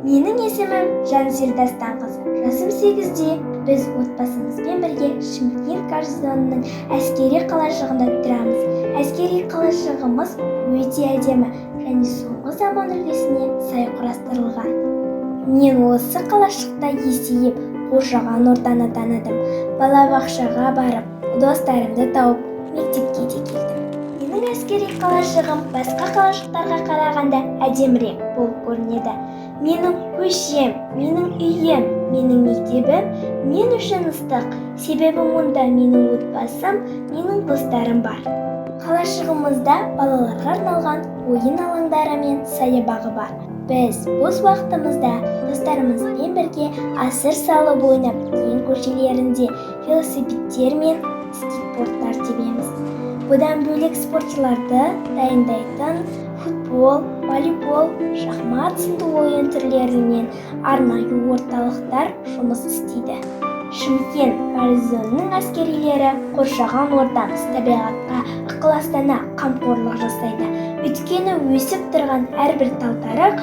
Менің есімім Жанзел Дастанқызы. Жасым 8-де. Біз отбасымызбен бірге Шымкент гарнизонының әскери қалашығында тұрамыз. Әскери қалашығымыз өте әдемі және соңғы заман үлгісіне сай құрастырылған. Мен осы қалашықта есейіп, қоршаған ортаны таныдым. Балабақшаға барып, достарымды тауып, мектепке де келдім. Менің әскери қалашығым басқа қалашықтарға қарағанда әдемірек болып көрінеді. Менің көшем, менің үйім, менің мектебім мен үшін ыстық. Себебі мұнда менің отбасым, менің достарым бар. Қалашығымызда балаларға арналған ойын алаңдары мен саябағы бар. Біз бос уақытымызда достарымызбен бірге асыр салып ойнап, кең көшелерінде велосипедтер мен скейтбордтар тебеміз. Бұдан бөлек спортшыларды дайындайтын футбол, волейбол, шахмат сынды ойын түрлерінен арнайы орталықтар жұмыс істейді. Шымкент гарнизонының әскерилері қоршаған ортамыз табиғатқа ықыластана қамқорлық жасайды. Өйткені өсіп тұрған әрбір тал-тарақ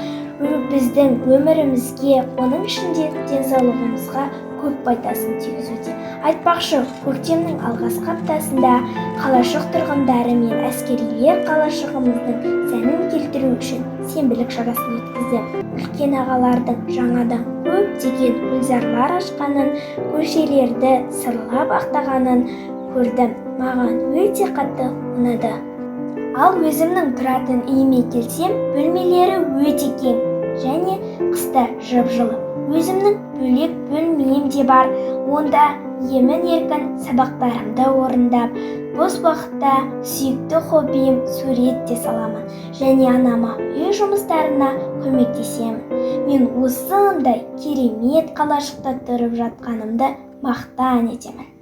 біздің өмірімізге, оның ішінде денсаулығымызға көп пайдасын тигізуде. Айтпақшы, көктемнің алғашқы аптасында қалашық тұрғындары мен әскерилер қалашығымыздың сәнін келтіру үшін сенбілік шарасын өткізді. Үлкен ағалардың жаңадан көптеген гүлзарлар ашқанын, көшелерді сырлап ақтағанын көрдім. Маған өте қатты ұнады. Ал өзімнің тұратын үйіме келсем, бөлмелері өте кең және қыста жып-жылы. Өзімнің бөлек бөлмем де бар. Онда емін-еркін сабақтарымды орындап, бос уақытта сүйікті хоббиім сурет те саламын және анама үй жұмыстарына көмектесемін. Мен осындай керемет қалашықта тұрып жатқанымды мақтан етемін.